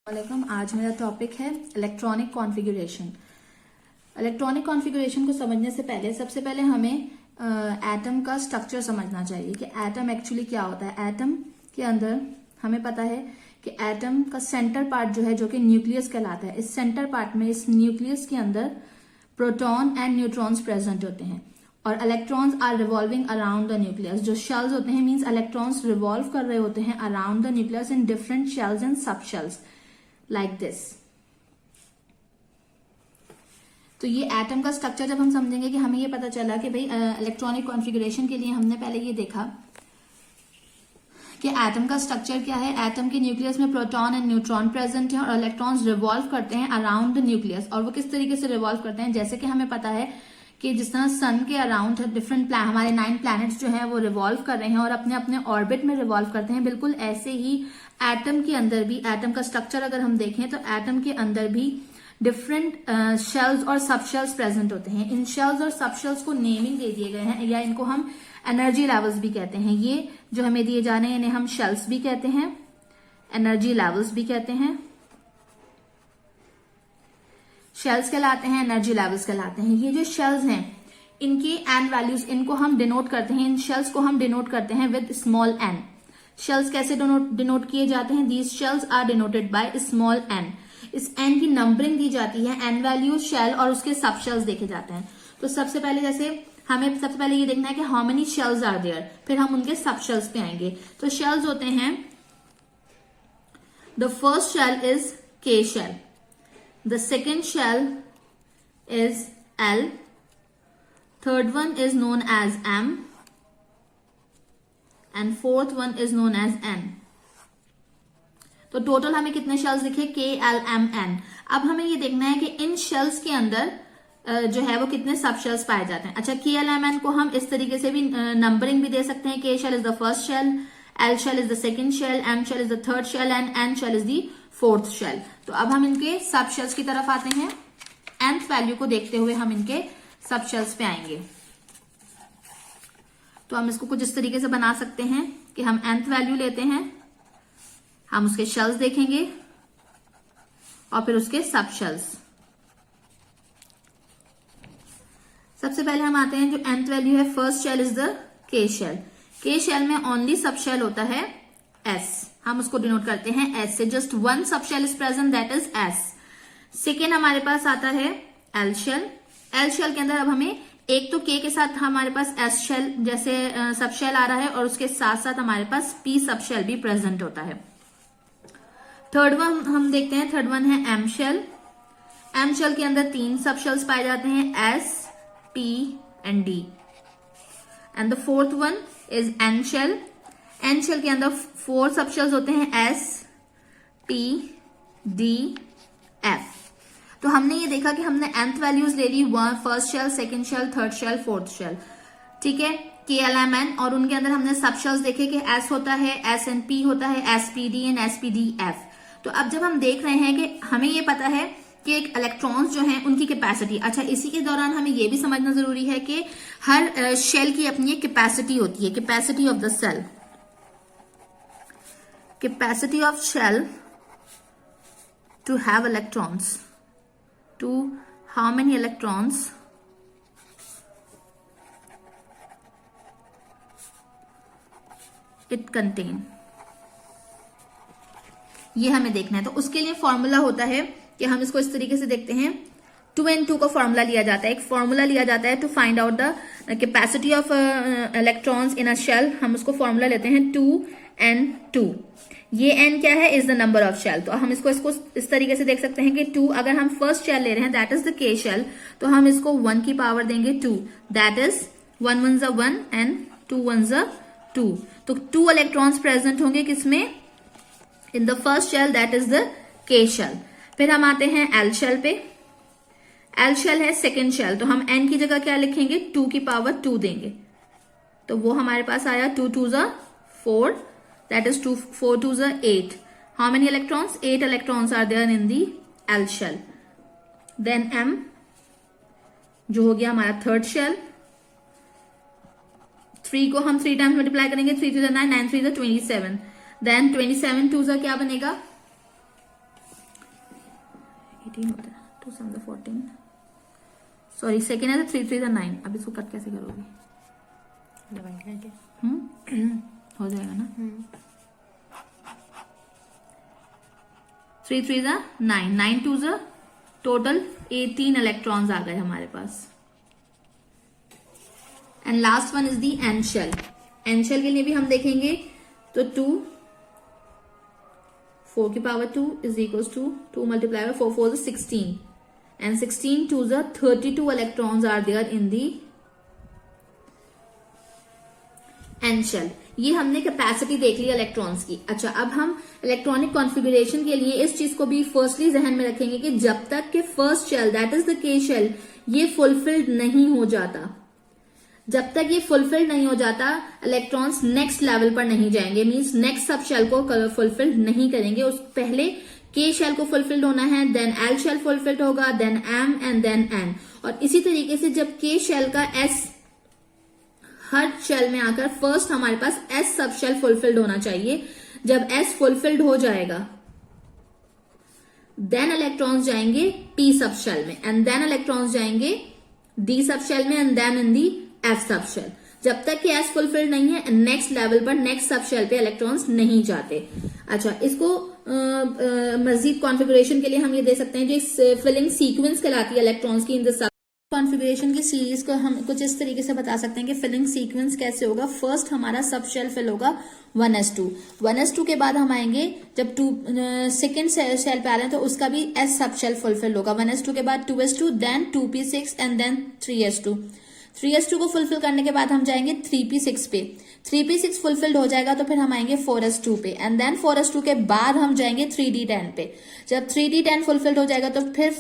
वालेकुम। आज मेरा टॉपिक है इलेक्ट्रॉनिक कॉन्फ़िगरेशन। इलेक्ट्रॉनिक कॉन्फ़िगरेशन को समझने से पहले सबसे पहले हमें एटम का स्ट्रक्चर समझना चाहिए कि एटम एक्चुअली क्या होता है। एटम के अंदर हमें पता है कि एटम का सेंटर पार्ट जो है, जो कि न्यूक्लियस कहलाता है, इस सेंटर पार्ट में, इस न्यूक्लियस के अंदर प्रोटॉन एंड न्यूट्रॉन्स प्रेजेंट होते हैं और electrons are revolving around the nucleus. जो शेल्स होते हैं मींस इलेक्ट्रॉन्स रिवॉल्व कर रहे होते हैं around the nucleus in different shells and sub shells like this. तो ये एटम का स्ट्रक्चर जब हम समझेंगे कि हमें ये पता चला कि भाई इलेक्ट्रॉनिक कॉन्फ़िगरेशन के लिए हमने पहले ये देखा कि एटम का स्ट्रक्चर क्या है। एटम के न्यूक्लियस में प्रोटॉन एंड न्यूट्रॉन प्रेजेंट है और इलेक्ट्रॉन्स रिवॉल्व करते हैं अराउंड द न्यूक्लियस। और वो किस तरीके से रिवॉल्व करते हैं, जैसे कि हमें पता है कि जिस तरह सन के अराउंड डिफरेंट हमारे 9 प्लैनेट्स जो हैं वो रिवॉल्व कर रहे हैं और अपने अपने ऑर्बिट में रिवॉल्व करते हैं, बिल्कुल ऐसे ही एटम के अंदर भी, एटम का स्ट्रक्चर अगर हम देखें तो एटम के अंदर भी डिफरेंट शेल्स और सब शेल्स प्रेजेंट होते हैं। इन शेल्स और सब शेल्स को नेमिंग दे दिए गए हैं या इनको हम एनर्जी लेवल्स भी कहते हैं। ये जो हमें दिए जाने हैं इन्हें हम शेल्स भी कहते हैं, एनर्जी लेवल्स भी कहते हैं। शेल्स कहलाते हैं, एनर्जी लेवल्स कहलाते हैं। ये जो शेल्स हैं इनकी एन वैल्यूज, इनको हम डिनोट करते हैं, इन शेल्स को हम डिनोट करते हैं विद स्मॉल एन। शेल्स कैसे डिनोट किए जाते हैं? These shells are denoted by small n. इस एन की नंबरिंग दी जाती है, एन वैल्यू शेल और उसके सब शेल्स देखे जाते हैं। तो सबसे पहले जैसे हमें सबसे पहले ये देखना है कि how many shells are there, फिर हम उनके सब शेल्स पे आएंगे। तो शेल्स होते हैं, द फर्स्ट शेल इज के shell, the second shell is L, third one is known as M, and fourth one is known as N. तो टोटल हमें कितने शेल्स दिखे? K, L, M, N। अब हमें ये देखना है कि इन शेल्स के अंदर जो है वो कितने सब शेल्स पाए जाते हैं। अच्छा, K, L, M, N को हम इस तरीके से भी नंबरिंग भी दे सकते हैं। K shell is the first shell, L shell is the second shell, M shell is the third shell and N shell is the fourth shell. तो अब हम इनके सब शेल्स की तरफ आते हैं। nth वैल्यू को देखते हुए हम इनके सब शेल्स पे आएंगे। तो हम इसको कुछ इस तरीके से बना सकते हैं कि हम nth वैल्यू लेते हैं, हम उसके शेल्स देखेंगे और फिर उसके सब शेल्स। सबसे पहले हम आते हैं जो nth वैल्यू है, first shell is the K shell. के शेल में ओनली सब शेल होता है S, हम उसको डिनोट करते हैं S से। Just one sub shell is present, that is S। Second हमारे पास आता है L शेल। L शेल के अंदर अब हमें एक तो K के साथ हमारे पास S शेल जैसे सब शेल आ रहा है और उसके साथ साथ हमारे पास P सब शेल भी प्रेजेंट होता है। थर्ड वन हम देखते हैं, थर्ड वन है M शेल। M शेल के अंदर 3 सब शेल्स पाए जाते हैं, S, P and D। And the fourth one is N shell. N shell के अंदर 4 सब शेल्स होते हैं, S, T, D, F। तो हमने ये देखा कि हमने nth वैल्यूज ले ली, first shell, second shell, third shell, fourth shell, ठीक है, K, L, M, N। और उनके अंदर हमने सब शेल्स देखे कि S होता है, S and P होता है, S, P, D and S, P, D, F। तो अब जब हम देख रहे हैं कि हमें ये पता है कि एक इलेक्ट्रॉन्स जो हैं उनकी कैपेसिटी, अच्छा इसी के दौरान हमें ये भी समझना जरूरी है कि हर शेल की अपनी एक कैपेसिटी होती है, capacity of the shell. Capacity of shell to have electrons, to how many electrons it contain, ये हमें देखना है। तो उसके लिए फॉर्मूला होता है कि हम इसको इस तरीके से देखते हैं, 2n2 का फॉर्मूला लिया जाता है, एक फॉर्मूला लिया जाता है to find out the capacity of electrons in a shell. हम उसको फॉर्मूला लेते हैं 2n2। ये n क्या है? Is the number of shell. तो हम इसको इस तरीके से देख सकते हैं कि 2, अगर हम फर्स्ट शेल ले रहे हैं that is the K shell, तो हम इसको 1 की पावर देंगे 2, दैट इज 1 1 1 एंड 2 1 2। तो 2 इलेक्ट्रॉन्स प्रेजेंट होंगे किसमें? In the first shell, that is the K shell. फिर हम आते हैं L शेल पे। L शेल है सेकेंड शेल, तो हम n की जगह क्या लिखेंगे? 2 की पावर 2 देंगे, तो वो हमारे पास आया 2 2 4, that is 2 4 2 8। how many electrons? 8 electrons are there in the L shell। then M जो हो गया हमारा थर्ड शेल, 3 को हम 3 टाइम्स मल्टीप्लाई करेंगे, 3 3 9, 9 3 27। देन 27 2 क्या बनेगा? 18 होता है, 2 7 14, सॉरी सेकेंड है तो 3 3 9। अब इसको कट कैसे करोगे? डिवाइड करके हो जाएगा ना। 3 3 9, 9 2 टोटल 18 इलेक्ट्रॉन्स आ गए हमारे पास। And last one is the n shell. N shell के लिए भी हम देखेंगे तो 2 4 की power 2 is equal to 2 multiply by 4 4 16 and 16 2 32 electrons are there in the n shell. ये हमने कैपेसिटी देख ली इलेक्ट्रॉन्स की। अच्छा, अब हम इलेक्ट्रॉनिक कॉन्फ़िगरेशन के लिए इस चीज को भी फर्स्टली जहन में रखेंगे कि जब तक के first shell that is the K shell ये फुलफिल्ड नहीं हो जाता, जब तक ये फुलफिल्ड नहीं हो जाता इलेक्ट्रॉन्स नेक्स्ट लेवल पर नहीं जाएंगे, मींस नेक्स्ट सब शेल को फुलफिल्ड नहीं करेंगे। उस पहले के शेल को फुलफिल्ड होना है, देन एल शेल फुलफिल्ड होगा, then M and then N. और इसी तरीके से जब के शेल का एस हर शेल में आकर फर्स्ट हमारे पास एस सब शेल फुलफिल्ड होना चाहिए। जब एस फुलफिल्ड हो जाएगा देन इलेक्ट्रॉन्स जाएंगे पी सब शेल में, एंड देन इलेक्ट्रॉन्स जाएंगे डी सब शेल में, and then in the F sub shell. जब तक कि एस फुलफिल्ड नहीं है नेक्स्ट लेवल पर नेक्स्ट सब शेल पे इलेक्ट्रॉन्स नहीं जाते। अच्छा, इसको मजीद कॉन्फ़िगरेशन के लिए हम ये दे सकते हैं जो फिलिंग सीक्वेंस कहलाती है इलेक्ट्रॉन्स की इन द सब कॉन्फ़िगरेशन की सीरीज को हम कुछ इस तरीके से बता सकते हैं कि फिलिंग सीक्वेंस कैसे होगा। फर्स्ट हमारा सब शेल फिल होगा 1s2। 1s2 के बाद हम आएंगे जब सेकेंड शेल पे आ रहे हैं तो उसका भी एस सब शेल फुलफिल होगा। 1s2 के बाद 2s2, then 2p6 and then 3s2। 3s2 को फुलफिल करने के बाद हम जाएंगे 3p6 पे। 3p6 फुलफिल्ड हो जाएगा तो फिर हम आएंगे 4s2 पे, एंड देन 4s2 के बाद हम जाएंगे 3d10 पे। जब 3d10 फुलफिल्ड हो जाएगा तो फिर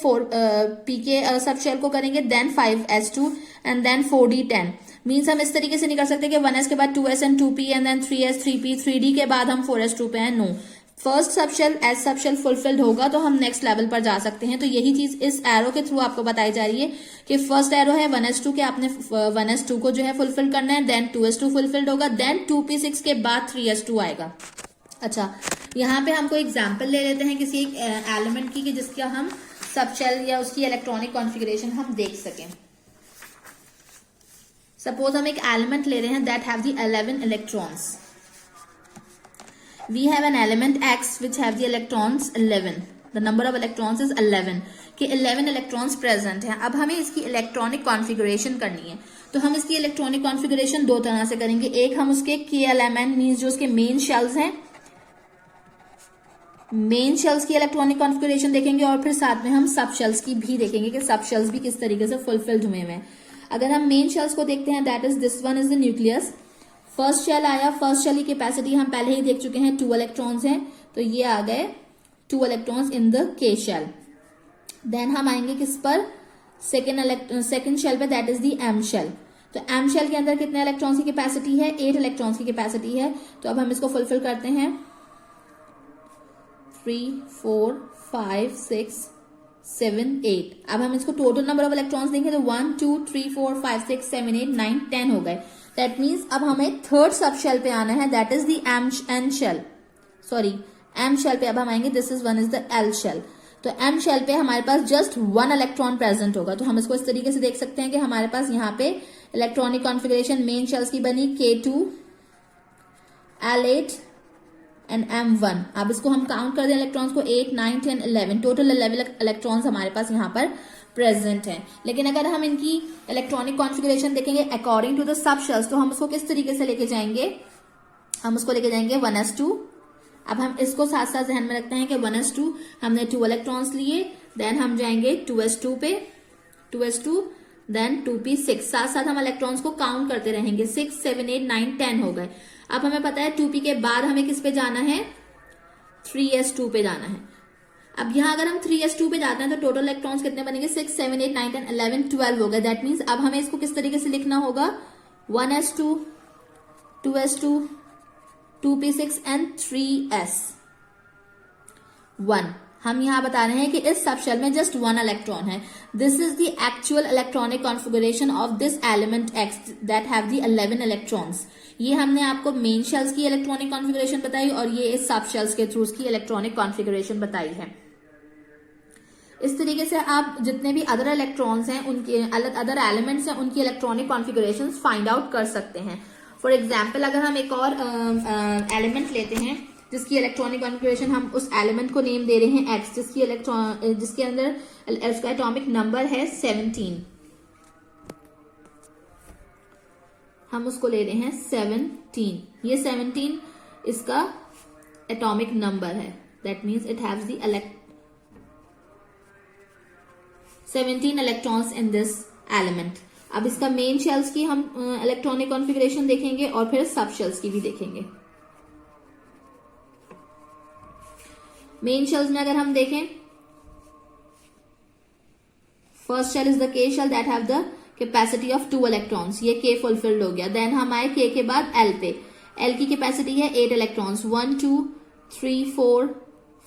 p के सब शेल को करेंगे, then 5s2 and then 4d10। Means हम इस तरीके से नहीं कर सकते कि 1s के बाद 2s and 2p and then 3s 3p 3d के बाद हम 4s2 पे हैं। No, first sub shell S sub shell fulfilled होगा तो हम नेक्स्ट लेवल पर जा सकते हैं। तो यही चीज इस एरो के थ्रू आपको बताई जा रही है कि फर्स्ट एरो है 1s2 के, आपने 1s2 को जो है फुलफिल करना है, देन 2s2 फुलफिल्ड होगा, देन 2p6 के बाद 3s2 आएगा। अच्छा, यहाँ पे हमको एग्जाम्पल ले लेते हैं किसी एक एलिमेंट की कि जिसका हम सब शेल या उसकी इलेक्ट्रॉनिक कॉन्फ़िगरेशन हम देख सकें। सपोज हम एक एलिमेंट ले रहे हैं that have the 11 electrons. We have an element X which have the electrons 11. The number of electrons is 11. कि 11 electrons present हैं। अब हमें इसकी इलेक्ट्रॉनिक कॉन्फ़िगरेशन करनी है, तो हम इसकी इलेक्ट्रॉनिक कॉन्फ़िगरेशन दो तरह से करेंगे। एक हम उसके के एलिमेंट मीन्स जो उसके मेन शेल्स हैं, मेन शेल्स की इलेक्ट्रॉनिक कॉन्फ़िगरेशन देखेंगे, और फिर साथ में हम सब शेल्स की भी देखेंगे कि सब शेल्स भी किस तरीके से फुलफिल्ड हुए हैं। अगर हम मेन शेल्स को देखते हैं that is this one is the nucleus. First shell आया, फर्स्ट शेल की कैपेसिटी हम पहले ही देख चुके हैं 2 इलेक्ट्रॉन्स हैं, तो ये आ गए 2 electrons in the K shell. Then हम आएंगे किस पर, सेकेंड शेल पे that is the M shell. तो एम शेल के अंदर कितने इलेक्ट्रॉन्स की कैपेसिटी है, 8 इलेक्ट्रॉन्स की कैपेसिटी है। तो अब हम इसको फुलफिल करते हैं 3 4 5 6 7 8। अब हम इसको टोटल नंबर ऑफ इलेक्ट्रॉन्स देंगे तो 1 2 3 4 5 6 7 8 9 10 हो गए। दैट मीन्स अब हमें थर्ड सब शेल पे आना है that is the M shell. Sorry, M shell पे अब हम आएंगे, this is one is the L shell. तो एम शेल पे हमारे पास जस्ट 1 इलेक्ट्रॉन प्रेजेंट होगा। तो हम इसको इस तरीके से देख सकते हैं कि हमारे पास यहाँ पे इलेक्ट्रॉनिक कॉन्फ़िगरेशन मेन शेल्स की बनी K2 L8 एंड M1। अब इसको हम काउंट कर दें इलेक्ट्रॉन्स को 8 9 10 11, टोटल 11 इलेक्ट्रॉन्स हमारे पास यहाँ पर प्रेजेंट है। लेकिन अगर हम इनकी इलेक्ट्रॉनिक कॉन्फ़िगरेशन देखेंगे according to the sub shells तो हम उसको किस तरीके से लेके जाएंगे, हम उसको लेके जाएंगे 1s2। अब हम इसको साथ साथ ध्यान में रखते हैं कि 1s2 हमने 2 इलेक्ट्रॉन्स लिए, देन हम जाएंगे 2s2 पे, 2s2 देन 2p6। साथ साथ हम इलेक्ट्रॉन्स को काउंट करते रहेंगे, 6 7 8 9 10 हो गए। अब हमें पता है 2p के बाद हमें किस पे जाना है, 3s2 पे जाना है। अब यहाँ अगर हम 3s2 पे जाते हैं तो टोटल इलेक्ट्रॉन्स कितने बनेंगे, 6 7 8 9 10 11 12 हो गए। दैट मीन्स अब हमें इसको किस तरीके से लिखना होगा, 1s2 2s2 2p6 and 3s1। हम यहाँ बता रहे हैं कि इस सब शेल में जस्ट 1 इलेक्ट्रॉन है। This is the actual electronic configuration of this element x that have the 11 electrons. ये हमने आपको मेन शेल्स की इलेक्ट्रॉनिक कॉन्फ़िगरेशन बताई और ये इस सब शेल्स के थ्रू उसकी इलेक्ट्रॉनिक कॉन्फ़िगरेशन बताई है। इस तरीके से आप जितने भी अदर इलेक्ट्रॉन्स हैं उनके अदर एलिमेंट्स हैं उनकी इलेक्ट्रॉनिक कॉन्फ़िगरेशंस फाइंड आउट कर सकते हैं। फॉर एग्जाम्पल अगर हम एक और एलिमेंट लेते हैं जिसकी इलेक्ट्रॉनिक कॉन्फ़िगरेशन, हम उस एलिमेंट को नेम दे रहे हैं एक्स, जिसके अंदर उसका एटॉमिक नंबर है 17, हम उसको ले रहे हैं 17। ये 17 इसका एटॉमिक नंबर है, that means it haves the 17 electrons in this element. अब इसका मेन शेल्स की हम इलेक्ट्रॉनिक कॉन्फ़िगरेशन देखेंगे और फिर सब शेल्स की भी देखेंगे। मेन शेल्स में अगर हम देखें, first shell is the K shell that have the capacity of 2 electrons, ये के फुलफिल्ड हो गया। देन हम आए के बाद एल पे, एल की कैपेसिटी है 8 इलेक्ट्रॉन्स, 1 2 3 4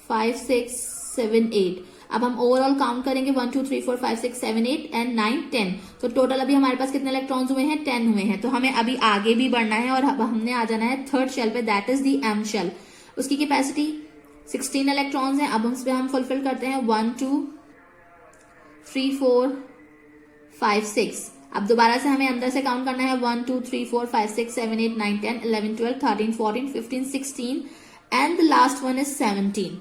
5 6 7 8। अब हम ओवरऑल काउंट करेंगे 1 2 3 4 5 6 7 8 एंड 9 10। तो टोटल अभी हमारे पास कितने इलेक्ट्रॉन्स हुए हैं? 10 हुए हैं। तो हमें अभी आगे भी बढ़ना है और अब हमने आ जाना है थर्ड शेल पे, that is the M shell. उसकी कैपेसिटी 16 इलेक्ट्रॉन्स हैं। अब उसमें हम फुलफिल करते हैं 1 2 3 4 5 6। अब दोबारा से हमें अंदर से काउंट करना है 1 2 3 4 5 6 7 8 9 10 11 12 13 14 15 16 and the last one is 17।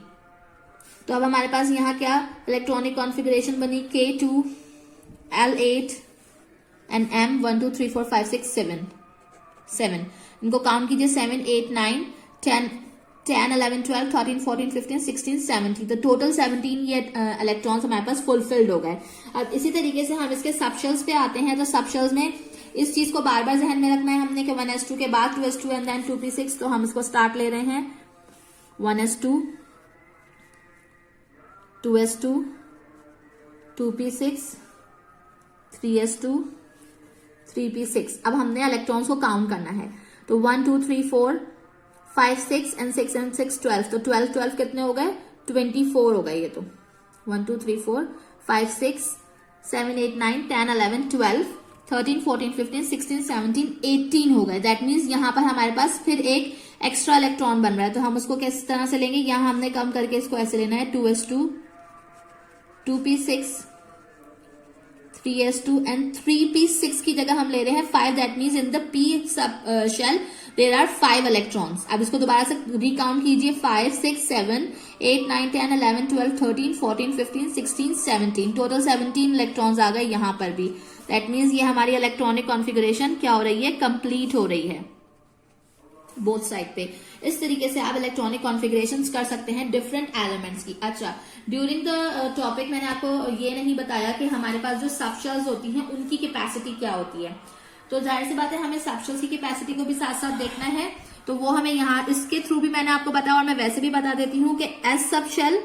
तो अब हमारे पास यहाँ क्या इलेक्ट्रॉनिक कॉन्फ़िगरेशन बनी? K2 L8 and M 1 2 3 4 5 6 7। इनको काउंट कीजिए 7 8 9 10 11 12 13 14 15 16 17। तो टोटल 17 ये इलेक्ट्रॉन्स हमारे पास फुलफिल्ड हो गए। अब इसी तरीके से हम इसके सबशेल्स पे आते हैं। तो सबशेल्स में इस चीज को बार बार जहन में रखना है हमने कि 1s2 के बाद 2s2 एंड देन 2p6। तो हम इसको स्टार्ट ले रहे हैं 1s2 2s2 2p6 3s2 3p6। अब हमने इलेक्ट्रॉन्स को काउंट करना है। तो 1 2 3 4 5 6 एंड 6 एंड 6 12। तो 12 12 कितने हो गए? 24 हो गए ये। तो 1 2 3 4 5 6 7 8 9 10 11 12 13 14 15 16 17 18 हो गए। दैट मीन्स यहाँ पर हमारे पास फिर एक एक्स्ट्रा इलेक्ट्रॉन बन रहा है। तो हम उसको किस तरह से लेंगे? यहाँ हमने कम करके इसको ऐसे लेना है 2s2 2p6 3s2 and 3p6 की जगह हम ले रहे हैं 5। That means in the p sub shell there are 5 electrons. अब इसको दोबारा से रिकाउंट कीजिए 5 6 7 8 9 10 11 12 13 14 15 16 17। टोटल 17 इलेक्ट्रॉन्स आ गए यहाँ पर भी। दैट मीन्स ये हमारी इलेक्ट्रॉनिक कॉन्फ़िगरेशन क्या हो रही है? कंप्लीट हो रही है बोथ साइड पे। इस तरीके से आप इलेक्ट्रॉनिक कॉन्फ़िगरेशंस कर सकते हैं डिफरेंट एलिमेंट्स की। अच्छा, ड्यूरिंग द टॉपिक मैंने आपको ये नहीं बताया कि हमारे पास जो सबशेल्स होती हैं उनकी कैपेसिटी क्या होती है। तो जाहिर सी बात है हमें सबशेल्स की कैपेसिटी को भी साथ साथ देखना है। तो वो हमें यहाँ इसके थ्रू भी मैंने आपको बताया और मैं वैसे भी बता देती हूँ कि एस सबशेल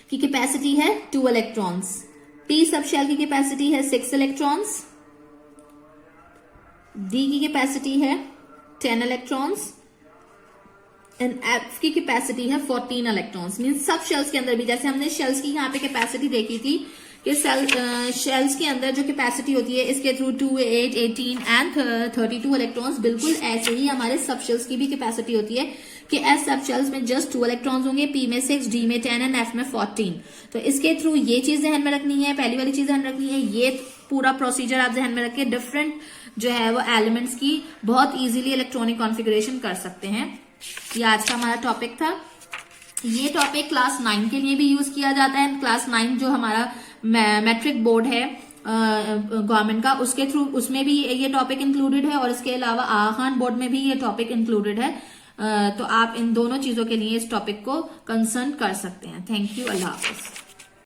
की कैपेसिटी है 2 इलेक्ट्रॉन्स, पी सबशेल की कैपेसिटी है 6 इलेक्ट्रॉन्स, डी की कैपेसिटी है 10 इलेक्ट्रॉन्स एंड एफ की कैपेसिटी है 14 इलेक्ट्रॉन्स। मींस सब शेल्स के अंदर भी, जैसे हमने शेल्स की यहाँ पे कैपेसिटी देखी थी कि शेल्स के अंदर जो कैपेसिटी होती है इसके थ्रू 2 8 18 एंड 32 इलेक्ट्रॉन्स, बिल्कुल ऐसे ही हमारे सब शेल्स की भी कैपेसिटी होती है कि एस सब शेल्स में जस्ट 2 इलेक्ट्रॉन्स होंगे, पी में 6, डी में 10 एंड एफ में 14। तो इसके थ्रू ये चीज ध्यान में रखनी है, पहली वाली चीज ध्यान रखनी है। ये पूरा प्रोसीजर आप ध्यान में रख के डिफरेंट जो है वो एलिमेंट्स की बहुत इजीली इलेक्ट्रॉनिक कॉन्फ़िगरेशन कर सकते हैं। ये आज का हमारा टॉपिक था। ये टॉपिक क्लास 9 के लिए भी यूज किया जाता है। क्लास 9 जो हमारा मैट्रिक बोर्ड है गवर्नमेंट का, उसके थ्रू उसमें भी ये टॉपिक इंक्लूडेड है और इसके अलावा आखान बोर्ड में भी ये टॉपिक इंक्लूडेड है। तो आप इन दोनों चीजों के लिए इस टॉपिक को कंसर्न कर सकते हैं। Thank you, Allah Hafiz.